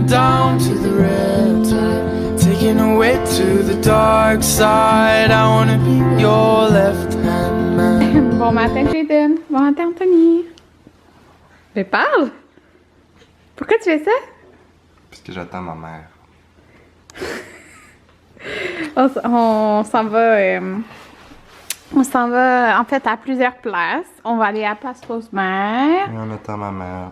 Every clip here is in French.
down to the riptide, taking away to the dark side. I wanna be your left hand man. Bon matin Jaden, bon matin Anthony. Mais parle! Pourquoi tu fais ça? Parce que j'attends ma mère. On s'en va. On s'en va en fait à plusieurs places. On va aller à Place Rosemère. Et on attend ma mère.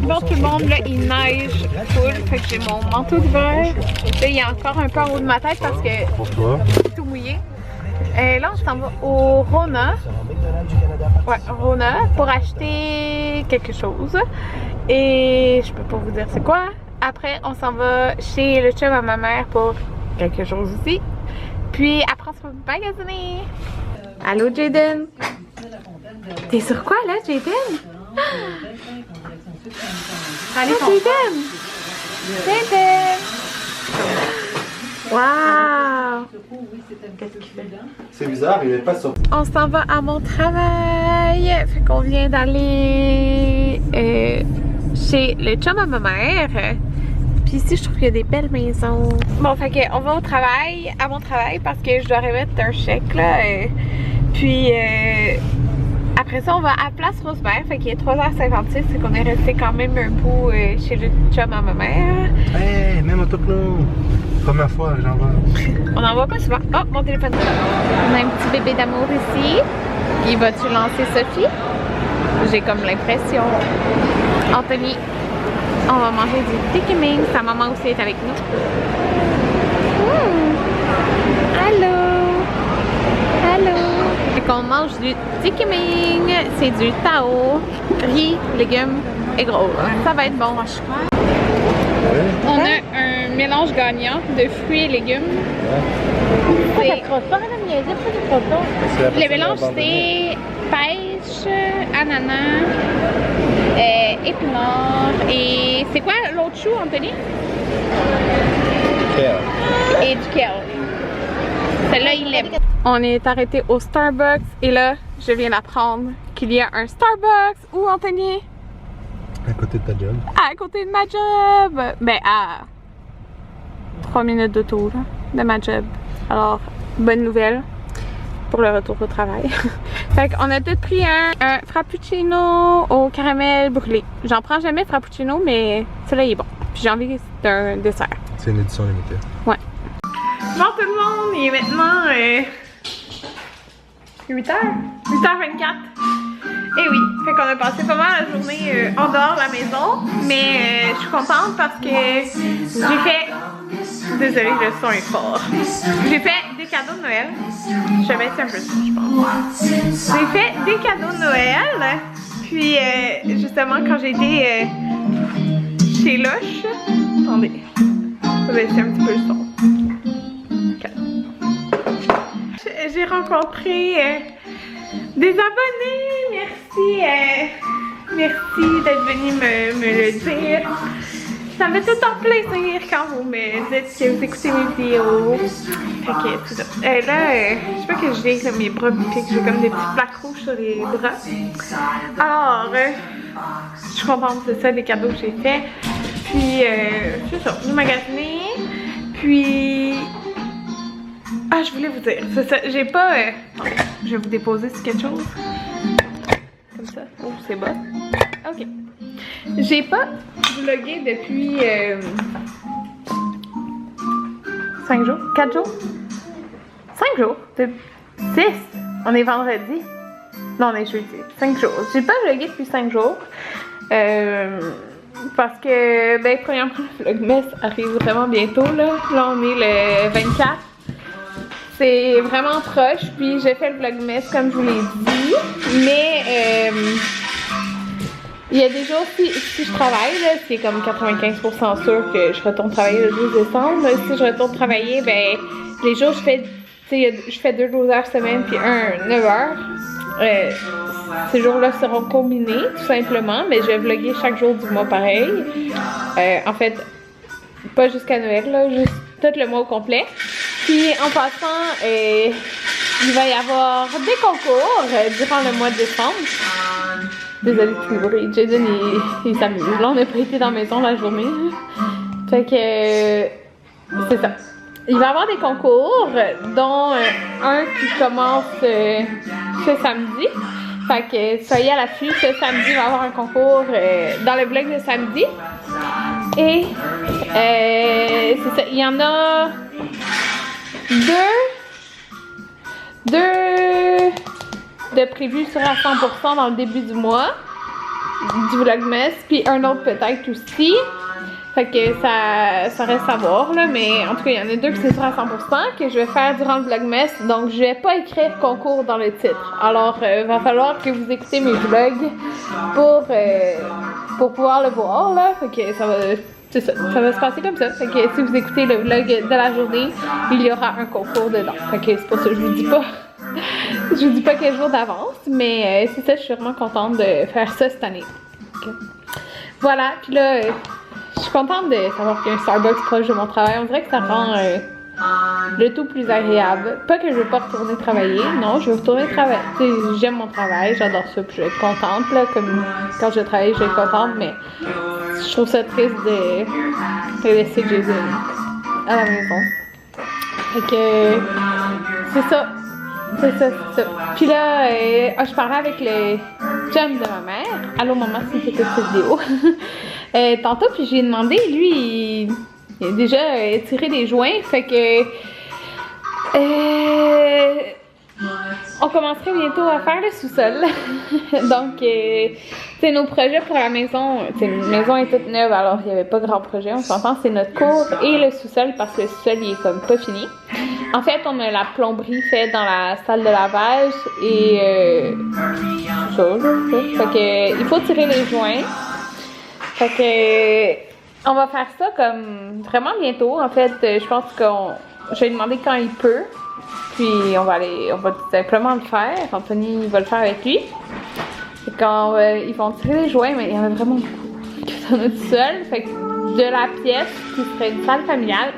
Bon tout le monde, là il neige full, fait que j'ai mon manteau d'hiver. Là il y a encore un peu en haut de ma tête parce que Pourquoi? c'est tout mouillé. Là on s'en va au Rona. Ouais, Rona pour acheter quelque chose. Et je peux pas vous dire c'est quoi. Après on s'en va chez le chum à ma mère pour quelque chose aussi. Puis après on se va magasiner. Allô Jaden? T'es sur quoi là Jaden? Allez Jaden! Jaden! Wow! Qu'est-ce qu'il fait? C'est bizarre, il est pas sorti. On s'en va à mon travail. Fait qu'on vient d'aller chez le chum à ma mère. Puis ici, je trouve qu'il y a des belles maisons. Bon, fait qu'on va au travail, à mon travail, parce que je dois remettre un chèque, là. Puis, après ça, on va à Place Rosemère. Fait qu'il est 3h56, c'est qu'on est resté quand même un bout chez le chum à ma mère. Hey, même autoclone. Première fois, j'en vois. On n'en voit pas souvent. Oh, mon téléphone. On a un petit bébé d'amour ici. Il va-tu lancer Sophie? J'ai comme l'impression. Anthony, on va manger du Tiki Ming. Sa maman aussi est avec nous. Allô? Allô? Fait qu'on mange du Tiki Ming. C'est du Tao, riz, légumes et gros. Ça va être bon. On a un mélange gagnant de fruits et légumes. Le mélange c'est pêche, ananas, épinards et c'est quoi l'autre chou Anthony? Kale. Et du kale. Celle-là il l'aime. On est arrêté au Starbucks et là je viens d'apprendre qu'il y a un Starbucks où Anthony? À côté de ta job. À côté de ma job! Ben, à 3 minutes d'auto de ma job. Alors, bonne nouvelle pour le retour au travail. Fait qu'on a tout pris un frappuccino au caramel brûlé. J'en prends jamais frappuccino, mais celui-là il est bon. Puis j'ai envie d'un dessert. C'est une édition limitée. Ouais. Bon tout le monde, il est maintenant 8h? 8h24. Et oui, fait qu'on a passé pas mal la journée en dehors de la maison, mais je suis contente parce que j'ai fait, désolée le son est fort, j'ai fait des cadeaux de Noël, je vais mettre un peu de son je pense, j'ai fait des cadeaux de Noël, puis justement quand j'ai été chez Lush, attendez, je vais baisser un petit peu le son, okay. J'ai rencontré des abonnés, merci d'être venu me le dire. Ça me fait tout le temps plaisir quand vous me dites que vous écoutez mes vidéos. Fait que c'est ça. Là, je sais pas que j'ai là, mes bras piquent, j'ai comme des petites plaques rouges sur les bras. Alors, je suis contente de ça, des cadeaux que j'ai faits. Puis, c'est ça, nous magasiner. Puis, je voulais vous dire, c'est ça, j'ai pas... je vais vous déposer sur quelque chose. Comme ça. Oh, c'est bas. Ok. J'ai pas vlogué depuis 5 jours? 4 jours? 5 jours? 6? On est vendredi? Non, on est jeudi. 5 jours. J'ai pas vlogué depuis 5 jours. Parce que, ben, premièrement, le vlogmas arrive vraiment bientôt, là. Là, on est le 24. C'est vraiment proche, puis j'ai fait le vlogmas comme je vous l'ai dit, mais il y a des jours, si je travaille, c'est comme 95% sûr que je retourne travailler le 12 décembre. Si je retourne travailler, ben les jours je fais 2 12 heures semaine puis un 9 heures. Ces jours-là seront combinés, tout simplement, mais je vais vlogger chaque jour du mois pareil. En fait, pas jusqu'à Noël, là, juste tout le mois au complet. Puis en passant, il va y avoir des concours durant le mois de décembre. Désolée de tout bruit. Jaden, il s'amuse. Là, on n'a pas été dans la maison la journée. Fait que c'est ça. Il va y avoir des concours, dont un qui commence ce samedi. Fait que soyez à l'affût, ce samedi, il va y avoir un concours dans le vlog de samedi. Et c'est ça, il y en a deux de prévus sur à 100% dans le début du mois du vlogmas, puis un autre peut-être aussi. Fait que ça reste à voir là, mais en tout cas il y en a deux que c'est sûr à 100% que je vais faire durant le vlogmas, donc je vais pas écrire concours dans le titre. Alors va falloir que vous écoutez mes vlogs pour pouvoir le voir là. Fait que ça va se passer comme ça. Fait que si vous écoutez le vlog de la journée, il y aura un concours dedans. Fait que c'est pour ça que je vous dis pas. Je vous dis pas quel jour d'avance, mais c'est ça, je suis vraiment contente de faire ça cette année. Okay. Voilà, puis là, je suis contente de savoir qu'il y a un Starbucks proche de mon travail. On dirait que ça rend le tout plus agréable. Pas que je veux pas retourner travailler, non, je veux retourner travailler. J'aime mon travail, j'adore ça, puis je vais être contente, là, comme quand je travaille, je vais être contente, mais je trouve ça triste de laisser Jason à la maison. Fait que c'est ça. C'est ça. Puis là, je parlais avec le chum de ma mère. Allô maman, si tu écoutes cette vidéo. Tantôt, puis j'ai demandé, lui, il a déjà tiré des joints, fait que on commencerait bientôt à faire le sous-sol. Donc, c'est nos projets pour la maison. La maison est toute neuve, alors il n'y avait pas grand projet. On s'entend, c'est notre cour et le sous-sol, parce que le sous-sol, il est comme pas fini. En fait, on a la plomberie faite dans la salle de lavage et ça. Fait que il faut tirer les joints. Fait que on va faire ça comme vraiment bientôt. En fait, je pense je vais lui demander quand il peut. Puis on va tout simplement le faire. Anthony va le faire avec lui. Fait quand ils vont tirer les joints, mais il y en a vraiment beaucoup qui sont tout seul. Fait que de la pièce qui serait une salle familiale,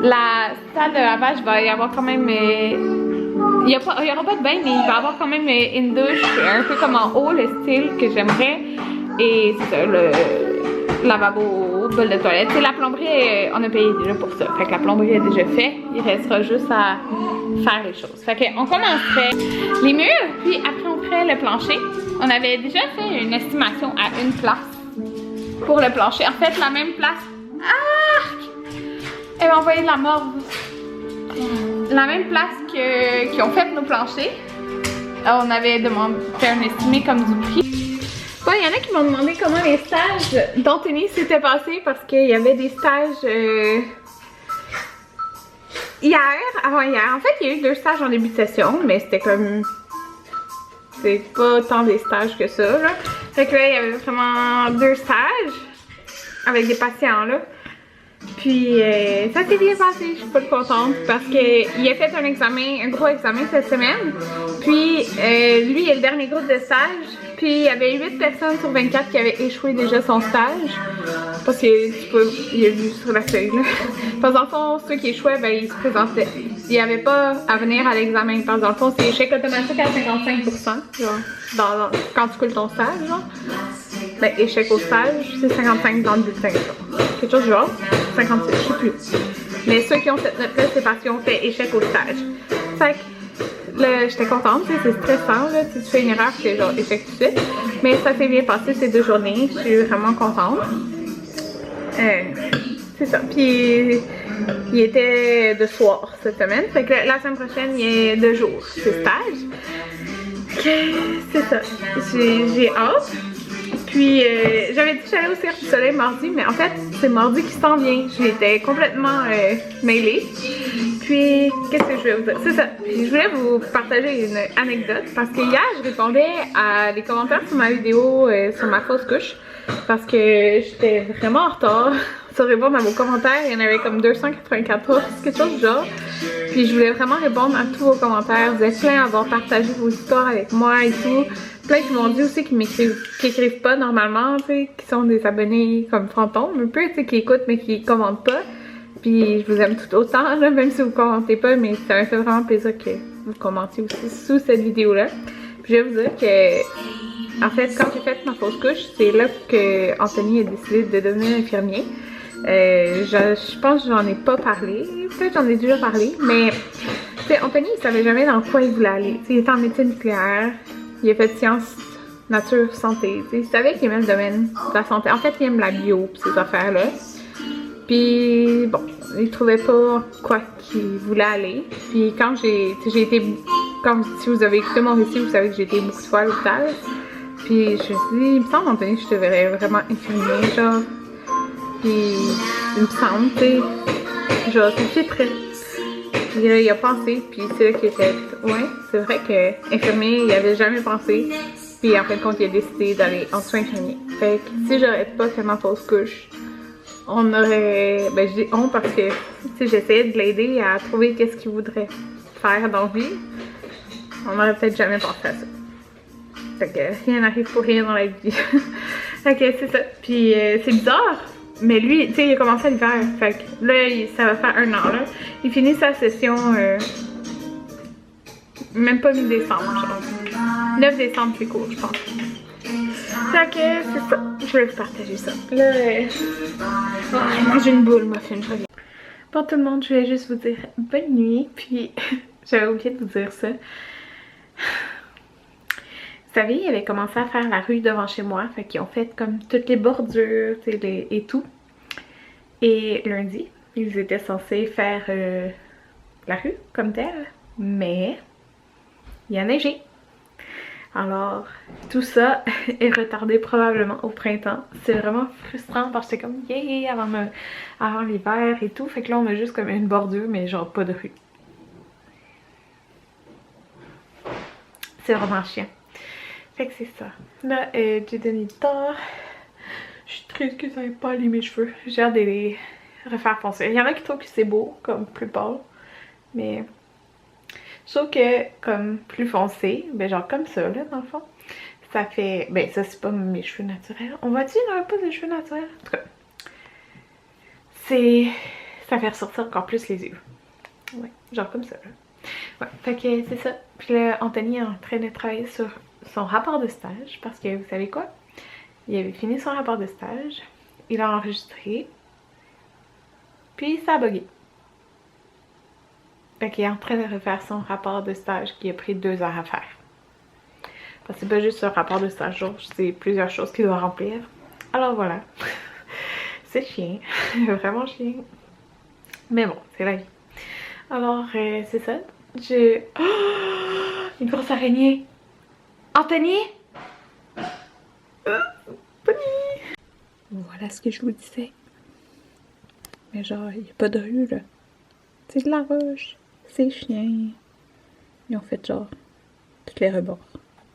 la salle de lavage va y avoir quand même. Il y aura pas de bain, mais il va y avoir quand même une douche un peu comme en haut, le style que j'aimerais. Et c'est ça, le lavabo, bol de toilette. C'est la plomberie, on a payé déjà pour ça. Fait que la plomberie est déjà faite. Il restera juste à faire les choses. Fait qu'on commencerait les murs, puis après on ferait le plancher. On avait déjà fait une estimation à une place pour le plancher. En fait, la même place. Elle m'a envoyé de la morde. La même place qu'ils ont fait nos planchers. On avait fait un estimé comme du prix. Bon, il y en a qui m'ont demandé comment les stages d'Anthony s'étaient passés parce qu'il y avait des stages avant-hier. En fait, il y a eu 2 stages en début de session, mais c'était comme. C'est pas tant des stages que ça, là. Fait que là, il y avait vraiment 2 stages avec des patients, là. Puis ça s'est bien passé, je suis pas contente parce qu'il a fait un gros examen cette semaine. Puis lui, il est le dernier groupe de stage. Puis il y avait 8 personnes sur 24 qui avaient échoué déjà son stage. Parce qu'il a vu sur la feuille là. Parce que dans le fond, ceux qui échouaient, ben ils se présentaient. Il n'y avait pas à venir à l'examen. Parce que dans le fond, c'est échec automatique à 55%. Genre, quand tu coules ton stage, genre. Ben échec au stage, c'est 55 dans le bulletin. Quelque chose du genre. 56, je sais plus. Mais ceux qui ont cette note-là, c'est parce qu'ils ont fait échec au stage. Fait que là, j'étais contente, c'est stressant, là, si tu fais une erreur, c'est genre échec tout de suite. Mais ça s'est bien passé ces 2 journées, je suis vraiment contente. C'est ça. Puis il était de soir cette semaine. Fait que la semaine prochaine, il est 2 jours, c'est stage. C'est ça. J'ai hâte. Puis j'avais dit que j'allais au Cirque du Soleil mardi, mais en fait c'est mardi qui s'en vient. J'étais complètement mêlée. Puis qu'est-ce que je vais vous dire? C'est ça. Je voulais vous partager une anecdote parce que hier je répondais à des commentaires sur ma vidéo sur ma fausse couche parce que j'étais vraiment en retard sur répondre à vos commentaires. Il y en avait comme 294, quelque chose du genre. Puis je voulais vraiment répondre à tous vos commentaires. Vous êtes plein à avoir partagé vos histoires avec moi et tout. Plein qui m'ont dit aussi qu'ils écrivent pas normalement, tu sais, qui sont des abonnés comme fantômes, un peu, tu sais, qui écoutent mais qui commentent pas. Puis je vous aime tout autant, là, même si vous commentez pas, mais ça me fait vraiment plaisir que vous commentiez aussi sous cette vidéo-là. Puis je vais vous dire que, en fait, quand j'ai fait ma fausse couche, c'est là que Anthony a décidé de devenir infirmier. Je pense que j'en ai pas parlé, peut-être j'en ai déjà parlé, mais tu sais, Anthony il savait jamais dans quoi il voulait aller. T'sais, il était en médecine nucléaire, il a fait sciences, nature, santé. T'sais, il savait qu'il aimait le domaine de la santé. En fait, il aime la bio pis ces affaires-là. Puis bon, il trouvait pas quoi qu'il voulait aller. Puis quand j'ai été, comme si vous avez écouté mon récit, vous savez que j'ai été beaucoup de fois à l'hôpital. Puis je me suis dit, il me semble Anthony, je te verrais vraiment infirmier, genre. Puis il me semble, tu sais, genre ça fait très. Puis là, il a pensé, puis c'est là qu'il a fait, ouais, c'est vrai que infirmier, il avait jamais pensé. Puis en fin de compte, il a décidé d'aller en soins infirmiers. Fait que si j'aurais pas fait ma fausse couche, on aurait, ben je dis on parce que, tu sais, j'essayais de l'aider à trouver qu'est-ce qu'il voudrait faire dans la vie. On aurait peut-être jamais pensé à ça. Fait que rien n'arrive pour rien dans la vie. Fait que c'est ça. Puis c'est bizarre. Mais lui, tu sais, il a commencé à l'hiver. Fait que là, ça va faire 1 an, là. Il finit sa session, même pas mi-décembre, genre. 9 décembre, c'est court, je pense. Fait que c'est ça. Je voulais vous partager ça. Là, je mange une boule, muffin, je reviens. Bon, tout le monde, je voulais juste vous dire bonne nuit. Puis, j'avais oublié de vous dire ça. Vous savez, ils avaient commencé à faire la rue devant chez moi. Fait qu'ils ont fait comme toutes les bordures et tout. Et lundi, ils étaient censés faire la rue comme telle. Mais il a neigé. Alors, tout ça est retardé probablement au printemps. C'est vraiment frustrant parce que c'est comme yeah avant l'hiver et tout. Fait que là, on a juste comme une bordure, mais genre pas de rue. C'est vraiment chiant. Fait que c'est ça. Là, j'ai donné le temps. Je suis triste que ça n'ait pas allé mes cheveux. J'ai hâte de les refaire foncer. Il y en a qui trouvent que c'est beau, comme plus pâle. Mais je trouve que comme plus foncé, ben genre comme ça, là, dans le fond, ça fait... Ben ça, c'est pas mes cheveux naturels. On va dire qu'il n'y en a pas de cheveux naturels? En tout cas, c'est... ça fait ressortir encore plus les yeux. Ouais, genre comme ça, là. Ouais, fait que c'est ça. Puis là, Anthony est en train de travailler sur son rapport de stage parce que vous savez quoi? Il avait fini son rapport de stage, il a enregistré, puis ça a bugué. Fait qu'il est en train de refaire son rapport de stage qui a pris 2 heures à faire. Parce que c'est pas juste un rapport de stage, genre, c'est plusieurs choses qu'il doit remplir. Alors voilà. C'est chiant, vraiment chiant. Mais bon, c'est la vie. Alors, c'est ça. J'ai... Oh, une grosse araignée. Anthony? Voilà ce que je vous disais. Mais genre, il n'y a pas de rue, là. C'est de la roche. C'est chiant. Ils ont fait genre tous les rebords.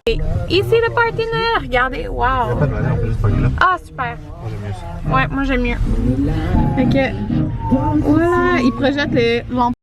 Et ici le party de Noël, regardez, wow! Il n'y a pas de valeur, on peut juste pogner là. Ah, super! Moi j'aime mieux ça. Ouais, moi j'aime mieux. Fait que, voilà, ils projettent les lampes.